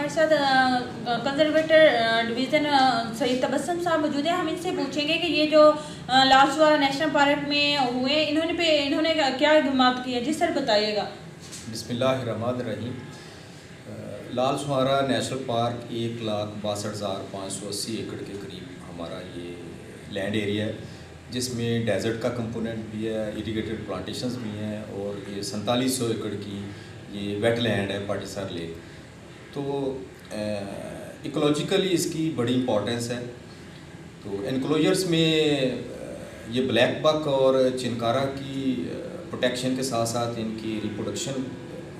ہمارے ساتھ conservator division سید تبسم صاحب موجود ہیں. ہم ان سے پوچھیں گے کہ یہ جو لال سوارا نیشنل پارک میں ہوئے انہوں نے کیا اقدامات کیے. جی سر بتائیے گا. بسم اللہ الرحمن الرحیم. لال سوارا نیشنل پارک 1,62,580 ایکڑ کے قریب ہمارا یہ لینڈ ایریا ہے, جس میں ڈیزرٹ کا کمپوننٹ بھی ہے, اریگیٹڈ پلانٹیشنز بھی ہیں, اور یہ 4700 ایکڑ کی یہ ویٹ لینڈ ہے پاٹیسار لیک. تو ایکولوجیکلی اس کی بڑی امپورٹنس ہے. تو انکلوجرز میں یہ بلیک بک اور چنکارا کی پروٹیکشن کے ساتھ ساتھ ان کی ریپروڈکشن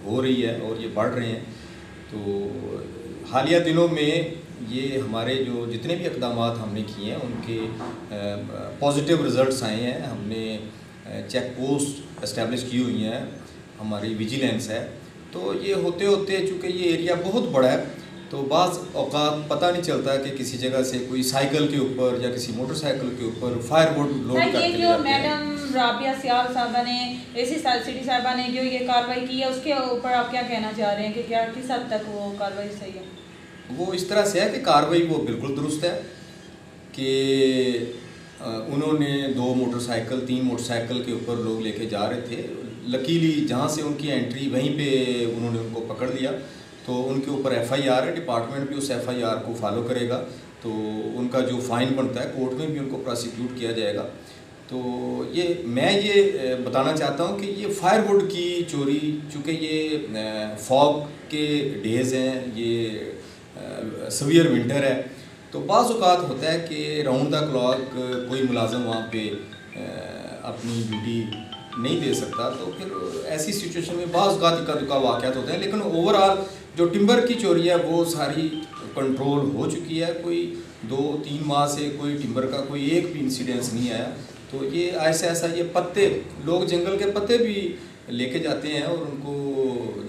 ہو رہی ہے اور یہ بڑھ رہے ہیں. تو حالیہ دنوں میں یہ ہمارے جو جتنے بھی اقدامات ہم نے کیے ہیں ان کے پازیٹیو رزلٹس آئے ہیں. ہم نے چیک پوسٹ اسٹیبلش کی ہوئی ہیں, ہماری ویجیلنس ہے. تو یہ ہوتے ہوتے چونکہ یہ ایریا بہت بڑا ہے تو بعض اوقات پتہ نہیں چلتا کہ کسی جگہ سے کوئی سائیکل کے اوپر یا کسی موٹر سائیکل کے اوپر فائر ووڈ لوڈ کر کے جو میڈم رابعہ سیال صاحبہ نے اے سی سٹی صاحبہ نے جو یہ کارروائی کی ہے اس کے اوپر آپ کیا کہنا چاہ رہے ہیں کہ کیا کس حد تک وہ کارروائی صحیح ہے؟ وہ اس طرح سے ہے کہ کارروائی وہ بالکل درست ہے کہ انہوں نے 2 موٹر سائیکل 3 موٹر سائیکل کے اوپر لوگ لے کے جا رہے تھے. لکیلی جہاں سے ان کی انٹری وہیں پہ انہوں نے ان کو پکڑ لیا. تو ان کے اوپر ایف آئی آر ہے, ڈپارٹمنٹ بھی اس ایف آئی آر کو فالو کرے گا. تو ان کا جو فائن بنتا ہے کورٹ میں بھی ان کو پراسیکیوٹ کیا جائے گا. تو میں یہ بتانا چاہتا ہوں کہ یہ فائر ووڈ کی چوری, چونکہ یہ فاگ کے ڈیز ہیں, یہ سویئر ونٹر ہے, تو بعض اوقات ہوتا ہے کہ راؤنڈ دا کلاک کوئی ملازم وہاں پہ اپنی ڈیوٹی نہیں دے سکتا. تو پھر ایسی سچویشن میں بعض اوقات اکا دکا واقعات ہوتے ہیں. لیکن اوور آل جو ٹمبر کی چوری ہے وہ ساری کنٹرول ہو چکی ہے. کوئی 2-3 ماہ سے کوئی ٹمبر کا کوئی ایک بھی انسیڈنس نہیں آیا. تو یہ ایسا یہ پتے لوگ جنگل کے پتے بھی لے کے جاتے ہیں اور ان کو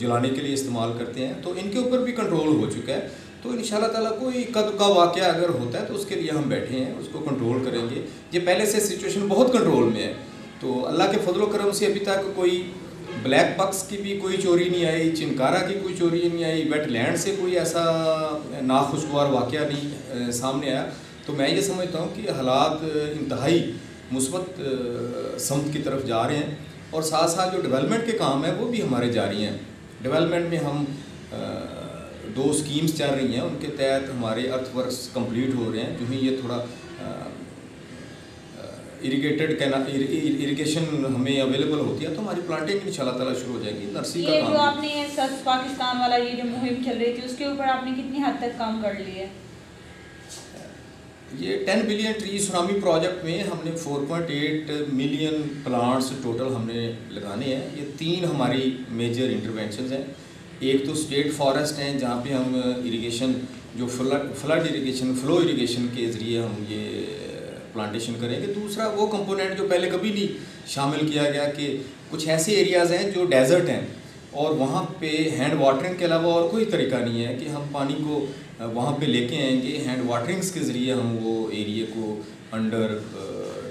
جلانے کے لیے استعمال کرتے ہیں, تو ان کے اوپر بھی کنٹرول ہو چکا ہے. تو ان شاء اللہ تعالیٰ کوئی اکا دکا واقعہ اگر ہوتا ہے تو اس کے لیے ہم بیٹھے ہیں, اس کو کنٹرول کریں گے. یہ پہلے سے سچویشن بہت کنٹرول میں ہے. تو اللہ کے فضل و کرم سے ابھی تک کوئی بلیک بکس کی بھی کوئی چوری نہیں آئی, چنکارا کی کوئی چوری نہیں آئی, ویٹ لینڈ سے کوئی ایسا ناخوشگوار واقعہ نہیں سامنے آیا. تو میں یہ سمجھتا ہوں کہ حالات انتہائی مثبت سمت کی طرف جا رہے ہیں, اور ساتھ ساتھ جو ڈیولپمنٹ کے کام ہیں وہ بھی ہمارے جاری ہیں. ڈیولپمنٹ میں ہم 2 اسکیمز چل رہی ہیں, ان کے تحت ہمارے ارتھ ورکس کمپلیٹ ہو رہے ہیں. جو ہی یہ تھوڑا اریگیشن ہمیں اویلیبل ہوتی ہے تو ہماری پلانٹنگ ان شاء اللہ تعالیٰ شروع ہو جائے گی. نرسری کا کام, یہ جو آپ نے سرچ پاکستان والا یہ جو مہم چل رہی تھی اس کے اوپر آپ نے کتنی حد تک کام کر لی ہے؟ یہ 10 بلین ٹری سونامی پروجیکٹ میں ہم نے 4.8 ملین پلانٹس ٹوٹل ہم نے لگانے ہیں. یہ 3 ہماری میجر انٹرونشنز ہیں. ایک تو اسٹیٹ فارسٹ ہیں جہاں پہ ہم اریگیشن جو فلڈ اریگیشن فلو اریگیشن کے ذریعے ہم یہ پلانٹیشن کریں گے. دوسرا وہ کمپوننٹ جو پہلے کبھی نہیں شامل کیا گیا کہ کچھ ایسے ایریاز ہیں جو ڈیزرٹ ہیں اور وہاں پہ ہینڈ واٹرنگ کے علاوہ اور کوئی طریقہ نہیں ہے کہ ہم پانی کو وہاں پہ لے کے آئیں گے. ہینڈ واٹرنگس کے ذریعے ہم وہ ایریے کو انڈر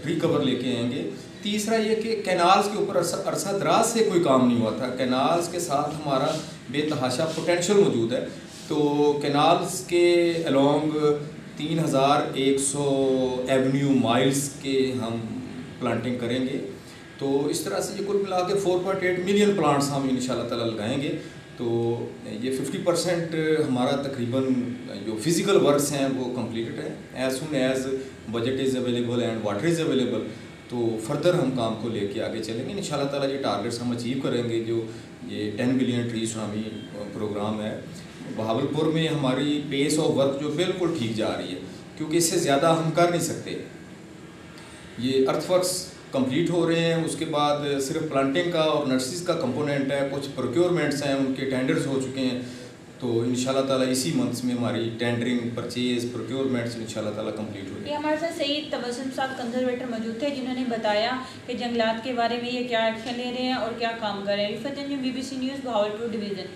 ٹری کور لے کے آئیں گے. تیسرا یہ کہ کینالز کے اوپر عرصہ دراز سے کوئی کام نہیں ہوا تھا. کینالز کے ساتھ ہمارا بے تحاشا پوٹینشیل موجود ہے. تو کینالز کے الانگ 3100 ایونیو مائلز کے ہم پلانٹنگ کریں گے. تو اس طرح سے یہ کل ملا کے 4.8 ملین پلانٹس ہم ان شاء اللہ تعالیٰ لگائیں گے. تو یہ 50% ہمارا تقریباً جو فزیکل ورکس ہیں وہ کمپلیٹڈ ہے. As soon as budget is available and water is available تو فردر ہم کام کو لے کے آگے چلیں گے. ان شاء اللہ تعالیٰ یہ ٹارگیٹس ہم اچیو کریں گے. جو یہ 10 بلین ٹری سونامی پروگرام ہے بہاولپور میں ہماری پیس آف ورک جو بالکل ٹھیک جا رہی ہے, کیونکہ اس سے زیادہ ہم کر نہیں سکتے. یہ ارتھ ورکس کمپلیٹ ہو رہے ہیں, اس کے بعد صرف پلانٹنگ کا اور نرسریز کا کمپوننٹ ہے. کچھ پروکیورمنٹس ہیں ان کے ٹینڈرز ہو چکے ہیں. تو ان شاء اللہ تعالیٰ اسی منتھس میں ہماری ٹینڈرنگ پرچیز پروکیورمنٹس ان شاء اللہ تعالیٰ کمپلیٹ ہو یہ ہمارے ساتھ سید تبسم صاحب کنزرویٹر موجود تھے جنہوں نے بتایا کہ جنگلات کے بارے میں یہ کیا ایکشن لے رہے ہیں اور کیا کام کر رہے ہیں. رفعت انجم BBC نیوز بہاولپور ڈویژن.